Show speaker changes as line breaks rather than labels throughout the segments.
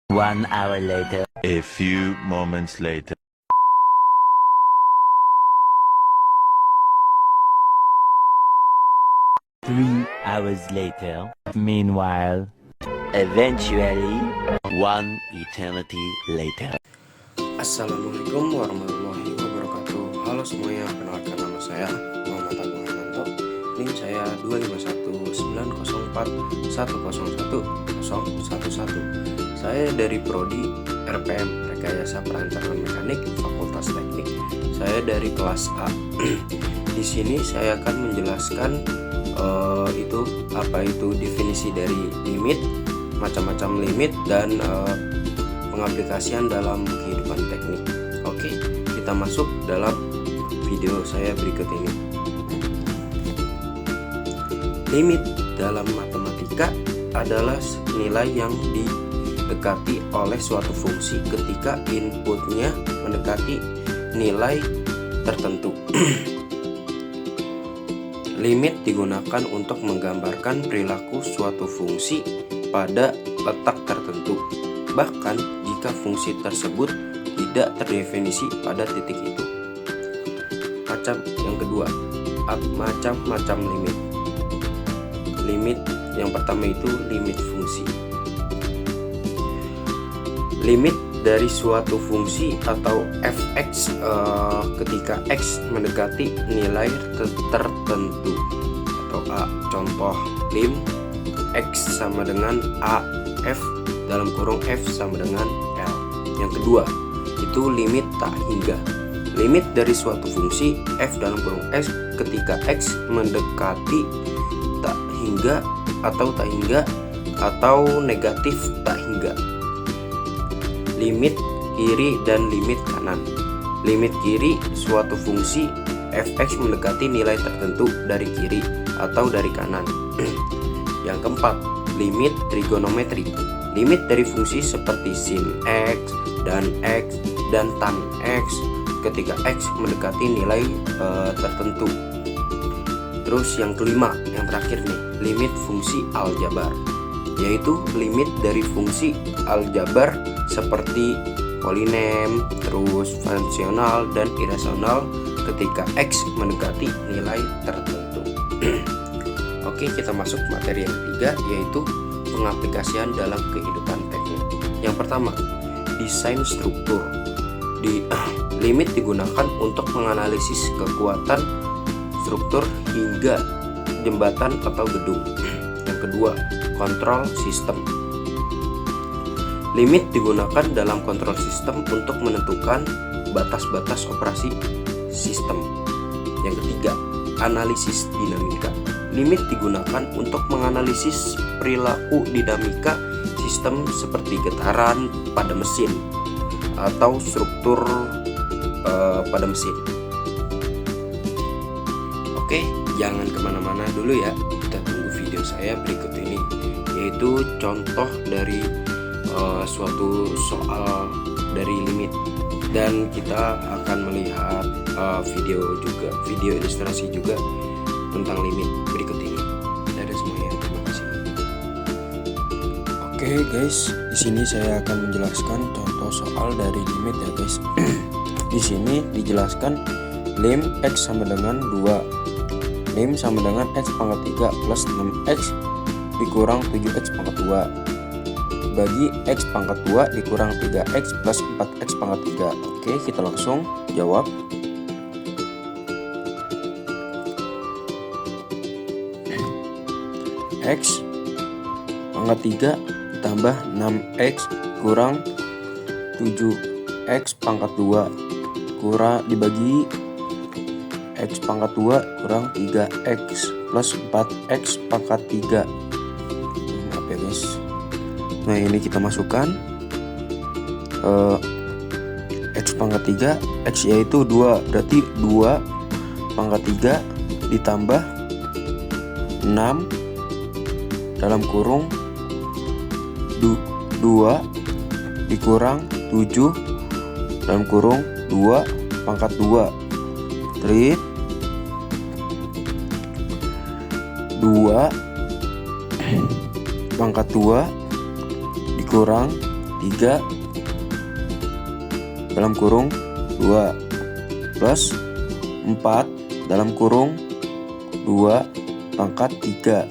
1 hour later.
A few moments later.
3 hours later. Meanwhile, eventually, 1 eternity later.
Assalamualaikum warahmatullahi wabarakatuh. Halo semuanya, perkenalkan nama saya Muhammad Agung Hermanto. NIM saya 2519011010111. Saya dari Prodi RPM Rekayasa Perancangan Mekanik Fakultas Teknik. Saya dari kelas A. Di sini saya akan menjelaskan apa itu definisi dari limit, macam-macam limit, dan pengaplikasian dalam kehidupan teknik. Oke, kita masuk dalam video saya berikut ini. Limit dalam matematika adalah nilai yang didekati oleh suatu fungsi ketika inputnya mendekati nilai tertentu. Limit digunakan untuk menggambarkan perilaku suatu fungsi pada letak tertentu, bahkan jika fungsi tersebut tidak terdefinisi pada titik itu. Macam yang kedua, macam-macam limit. Limit yang pertama itu limit fungsi. Limit dari suatu fungsi atau fx ketika x mendekati nilai tertentu atau a. Contoh lim x sama dengan a f dalam kurung f sama dengan l. Yang kedua itu limit tak hingga. Limit dari suatu fungsi f dalam kurung x ketika x mendekati tak hingga atau negatif tak hingga. Limit kiri dan limit kanan. Limit kiri suatu fungsi fx mendekati nilai tertentu dari kiri atau dari kanan. Yang keempat, limit trigonometri. Limit dari fungsi seperti sin x dan tan x ketika x mendekati nilai tertentu. Terus yang kelima, yang terakhir nih, limit fungsi aljabar, yaitu limit dari fungsi aljabar seperti polinem, terus fungsional dan irasional ketika x mendekati nilai tertentu. Oke, kita masuk materi yang ketiga, yaitu pengaplikasian dalam kehidupan teknik. Yang pertama, desain struktur. Limit digunakan untuk menganalisis kekuatan struktur hingga jembatan atau gedung. Yang kedua, kontrol sistem. Limit digunakan dalam kontrol sistem untuk menentukan batas-batas operasi sistem. Yang ketiga, analisis dinamika. Limit digunakan untuk menganalisis perilaku dinamika sistem seperti getaran pada mesin atau struktur pada mesin. Oke, jangan kemana-mana dulu ya, kita tunggu video saya berikut ini, yaitu contoh dari suatu soal dari limit, dan kita akan melihat video ilustrasi juga tentang limit berikut ini. Dadah semuanya, terima kasih. Oke guys, di sini saya akan menjelaskan contoh soal dari limit ya guys. Di sini dijelaskan lim x sama dengan 2. Lim sama dengan x pangkat 3 plus 6x dikurang 7x pangkat 2 bagi x pangkat 2 dikurang 3x plus 4x pangkat 3. Oke, kita langsung jawab. X pangkat 3 ditambah 6x kurang 7x pangkat 2 kurang dibagi x pangkat 2 kurang 3x plus 4x pangkat 3. Maaf ya guys. Nah, ini kita masukkan x pangkat 3, x yaitu 2, berarti 2 pangkat 3 ditambah 6 dalam kurung 2 dikurang 7 dalam kurung 2 pangkat 2 trit 2 pangkat 2 dikurang 3 dalam kurung 2 plus 4 dalam kurung 2 pangkat 3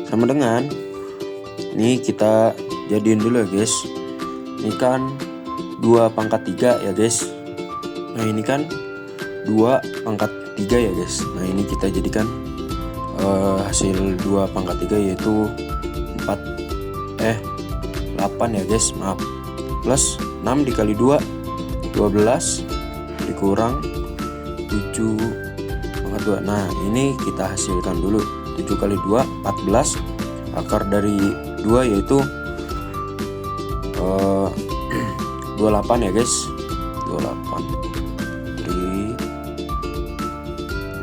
sama dengan, ini kita jadiin dulu ya guys. Ini kan 2 pangkat 3 ya guys. Nah ini kan 2 pangkat 3 ya guys. Nah ini kita jadikan hasil 2 pangkat 3 yaitu 8 ya guys, maaf, plus 6 dikali 2 12 dikurang 7 pangkat 2. Nah ini kita hasilkan dulu. 7 kali 2 14, akar dari 2 yaitu 28 ya guys, 28.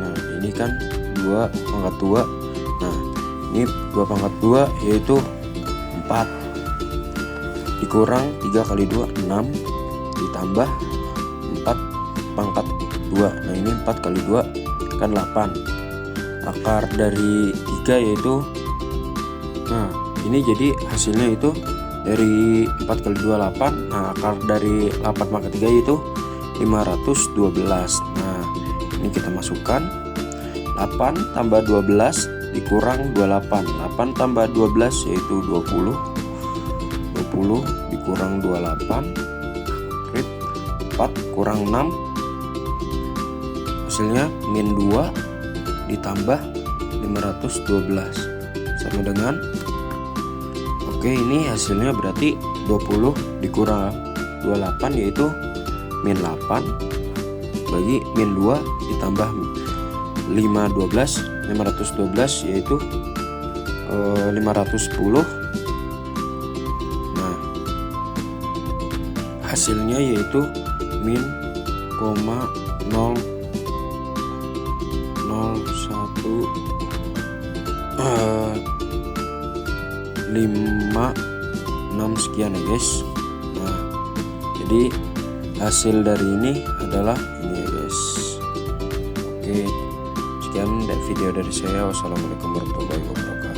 Nah ini kan 2 pangkat 2. Nah ini 2 pangkat 2 yaitu 4 dikurang 3 kali 2 6 ditambah 4 pangkat 2. Nah ini 4 kali 2 kan 8. Akar dari 3 yaitu, nah ini jadi hasilnya itu dari 4 kali 2 8. Nah akar dari 8 pangkat 3 yaitu 512. Nah ini kita masukkan 8 tambah 12 dikurang 28. 8 tambah 12 yaitu 20 dikurang 28, 4 kurang 6 hasilnya min 2 ditambah 512 sama dengan, oke ini hasilnya berarti 20 dikurang 28 yaitu min 8 bagi min 2 ditambah 512 yaitu 510. Nah hasilnya yaitu min 0,001 56 sekian ya guys. Nah jadi hasil dari ini adalah ini ya guys. Oke, sekian video dari saya. Wassalamualaikum warahmatullahi wabarakatuh.